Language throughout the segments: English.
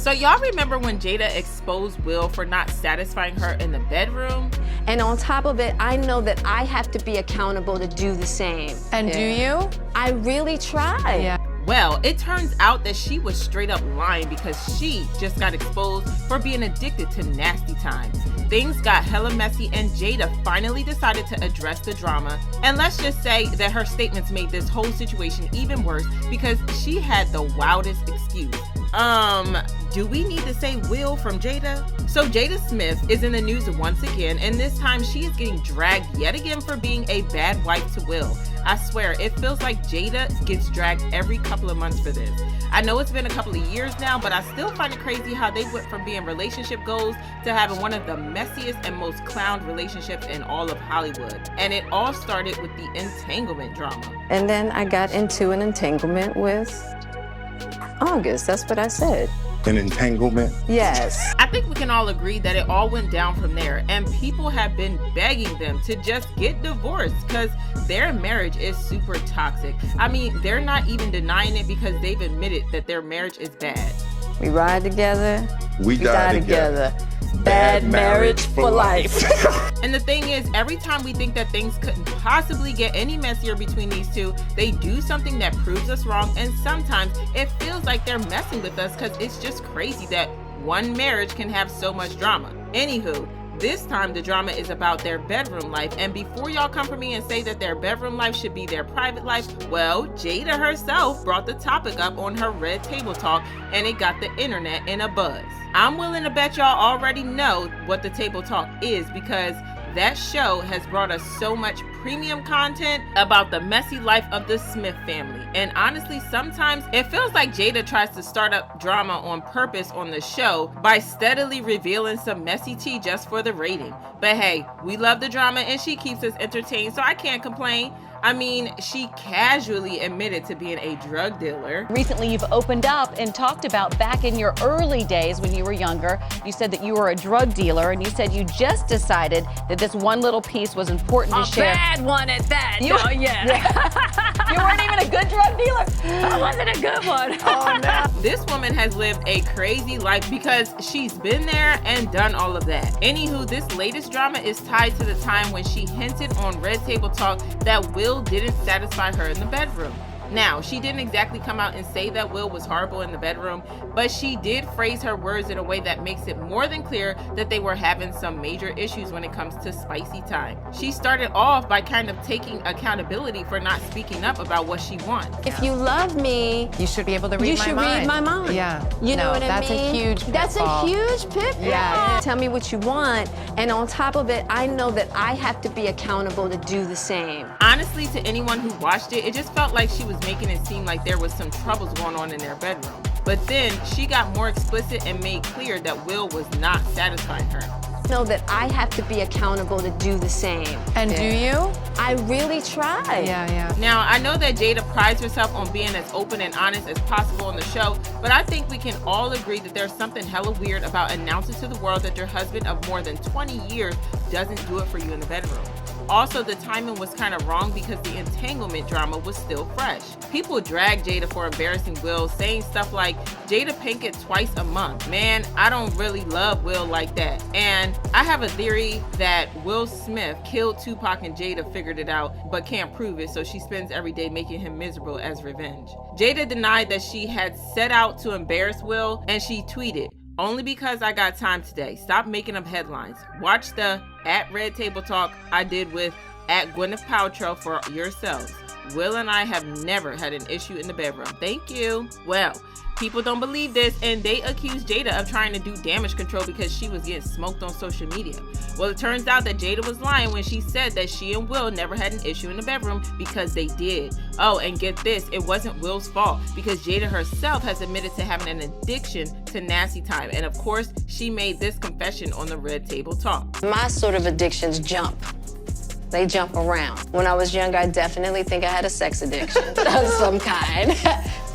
So y'all remember when Jada exposed Will for not satisfying her in the bedroom? And on top of it, I know that I have to be accountable to do the same. And do you? I really try. Yeah. Well, it turns out that she was straight up lying because she just got exposed for being addicted to nasty times. Things got hella messy and Jada finally decided to address the drama. And let's just say that her statements made this whole situation even worse because she had the wildest excuse. Do we need to say Will from Jada? So Jada Smith is in the news once again, and this time she is getting dragged yet again for being a bad wife to Will. I swear, it feels like Jada gets dragged every couple of months for this. I know it's been a couple of years now, but I still find it crazy how they went from being relationship goals to having one of the messiest and most clowned relationships in all of Hollywood. And it all started with the entanglement drama. And then I got into an entanglement with August. That's what I said. An entanglement? Yes. I think we can all agree that it all went down from there, and people have been begging them to just get divorced because their marriage is super toxic. I mean, they're not even denying it because they've admitted that their marriage is bad. We ride together. We die together. Bad marriage for life. And the thing is, every time we think that things couldn't possibly get any messier between these two, they do something that proves us wrong, and sometimes it feels like they're messing with us because it's just crazy that one marriage can have so much drama. Anywho, this time the drama is about their bedroom life, and before y'all come for me and say that their bedroom life should be their private life, well, Jada herself brought the topic up on her Red Table Talk, and it got the internet in a buzz. I'm willing to bet y'all already know what the Table Talk is because that show has brought us so much premium content about the messy life of the Smith family. And honestly, sometimes it feels like Jada tries to start up drama on purpose on the show by steadily revealing some messy tea just for the rating. But hey, we love the drama and she keeps us entertained, so I can't complain. I mean, she casually admitted to being a drug dealer. Recently, you've opened up and talked about back in your early days when you were younger. You said that you were a drug dealer, and you said you just decided that this one little piece was important to share. A bad one at that. You weren't even a good drug dealer. That wasn't a good one. Oh, no. This woman has lived a crazy life because she's been there and done all of that. Anywho, this latest drama is tied to the time when she hinted on Red Table Talk that Will didn't satisfy her in the bedroom. Now, she didn't exactly come out and say that Will was horrible in the bedroom, but she did phrase her words in a way that makes it more than clear that they were having some major issues when it comes to spicy time. She started off by kind of taking accountability for not speaking up about what she wants. If you love me, You should be able to read you my should mind. read my mind. Yeah. You know No, what I that's mean? a huge pitfall. That's a huge pitfall. Yeah. Tell me what you want, and on top of it, I know that I have to be accountable to do the same. Honestly, to anyone who watched it, it just felt like she was making it seem like there was some troubles going on in their bedroom. But then she got more explicit and made clear that Will was not satisfying her. Know that I have to be accountable to do the same. And do you? I really try. Yeah. Now, I know that Jada prides herself on being as open and honest as possible on the show, but I think we can all agree that there's something hella weird about announcing to the world that your husband of more than 20 years doesn't do it for you in the bedroom. Also, the timing was kind of wrong because the entanglement drama was still fresh. People dragged Jada for embarrassing Will, saying stuff like, Jada Pinkett twice a month. Man, I don't really love Will like that. And I have a theory that Will Smith killed Tupac and Jada figured it out, but can't prove it, so she spends every day making him miserable as revenge. Jada denied that she had set out to embarrass Will, and she tweeted, "Only because I got time today. Stop making up headlines. Watch the @Red Table Talk I did with @Gwyneth Paltrow for yourselves. Will and I have never had an issue in the bedroom. Thank you." Well, people don't believe this, and they accuse Jada of trying to do damage control because she was getting smoked on social media. Well, it turns out that Jada was lying when she said that she and Will never had an issue in the bedroom because they did. Oh, and get this, it wasn't Will's fault because Jada herself has admitted to having an addiction to nasty time. And of course, she made this confession on the Red Table Talk. My sort of addictions jump. They jump around. When I was young, I definitely think I had a sex addiction of some kind.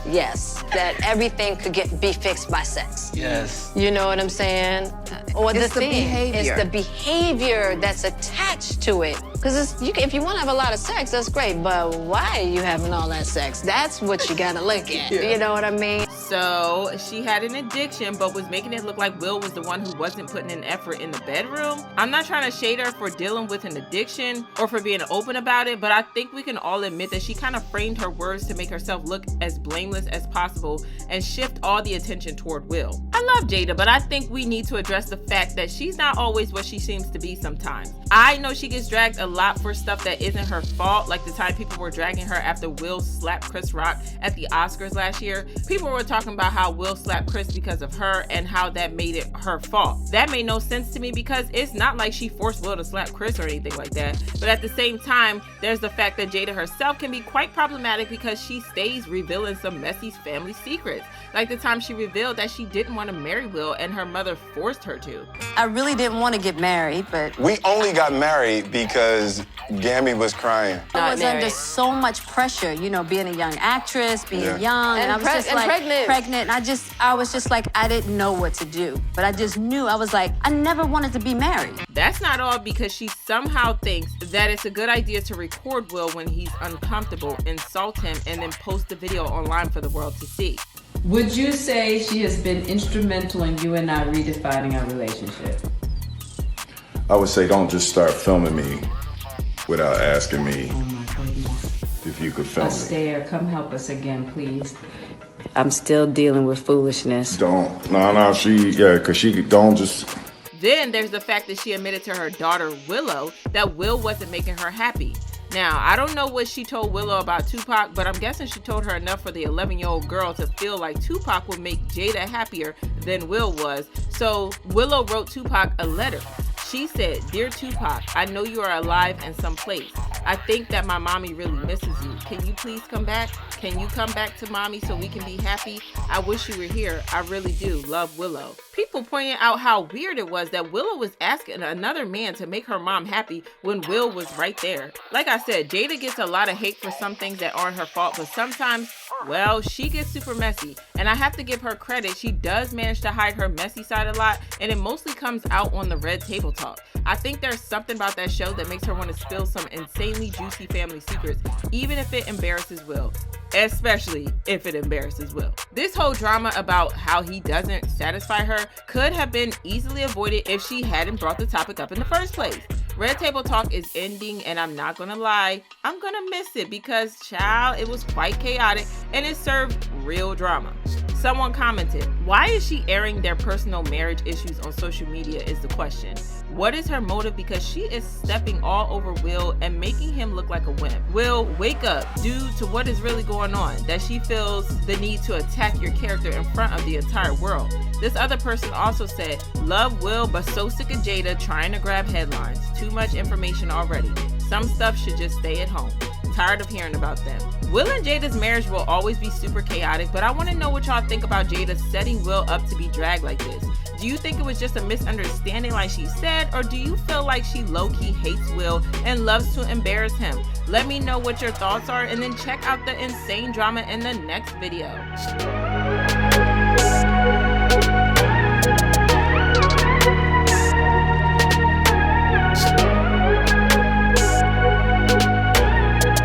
Yes, that everything could be fixed by sex. Yes. You know what I'm saying? Or It's the behavior. It's the behavior that's attached to it Because if you want to have a lot of sex, that's great, but why are you having all that sex? That's what you gotta look at, you know what I mean? So she had an addiction, but was making it look like Will was the one who wasn't putting in effort in the bedroom. I'm not trying to shade her for dealing with an addiction or for being open about it, but I think we can all admit that she kind of framed her words to make herself look as blameless as possible and shift all the attention toward Will. I love Jada, but I think we need to address the fact that she's not always what she seems to be sometimes. I know she gets dragged a lot for stuff that isn't her fault, like the time people were dragging her after Will slapped Chris Rock at the Oscars last year. People were talking about how Will slapped Chris because of her and how that made it her fault. That made no sense to me because it's not like she forced Will to slap Chris or anything like that. But at the same time, there's the fact that Jada herself can be quite problematic because she stays revealing some messy family secrets. Like the time she revealed that she didn't want to marry Will and her mother forced her to. I really didn't want to get married, but We only got married because Gammy was crying. I was under so much pressure, you know, being a young actress, being young, and I was just like pregnant. And I was just like, I didn't know what to do. But I just knew, I was like, I never wanted to be married. That's not all because she somehow thinks that it's a good idea to record Will when he's uncomfortable, insult him, and then post the video online for the world to see. Would you say she has been instrumental in you and I redefining our relationship? I would say don't just start filming me without asking me Oh my goodness. if you could film me. Astaire, come help us again, please. I'm still dealing with foolishness. Don't. No, because she don't just... Then there's the fact that she admitted to her daughter Willow that Will wasn't making her happy. Now, I don't know what she told Willow about Tupac, but I'm guessing she told her enough for the 11-year-old girl to feel like Tupac would make Jada happier than Will was. So Willow wrote Tupac a letter. She said, "Dear Tupac, I know you are alive in some place. I think that my mommy really misses you. Can you please come back? Can you come back to mommy so we can be happy? I wish you were here. I really do. Love, Willow." People pointed out how weird it was that Willow was asking another man to make her mom happy when Will was right there. Like I said, Jada gets a lot of hate for some things that aren't her fault, but sometimes, well, she gets super messy. And I have to give her credit, she does manage to hide her messy side a lot, and it mostly comes out on the Red Table Talk. I think there's something about that show that makes her want to spill some insanely juicy family secrets, even if it embarrasses Will. Especially if it embarrasses Will. This whole drama about how he doesn't satisfy her could have been easily avoided if she hadn't brought the topic up in the first place. Red Table Talk is ending, and I'm not gonna lie, I'm gonna miss it because, child, it was quite chaotic and it served real drama. Someone commented, "Why is she airing their personal marriage issues on social media is the question. What is her motive? Because she is stepping all over Will and making him look like a wimp. Will, wake up due to what is really going on, that she feels the need to attack your character in front of the entire world." This other person also said, "Love Will, but so sick of Jada trying to grab headlines. Too much information already. Some stuff should just stay at home. Tired of hearing about them." Will and Jada's marriage will always be super chaotic, but I want to know what y'all think about Jada setting Will up to be dragged like this. Do you think it was just a misunderstanding like she said, or do you feel like she low-key hates Will and loves to embarrass him? Let me know what your thoughts are, and then check out the insane drama in the next video.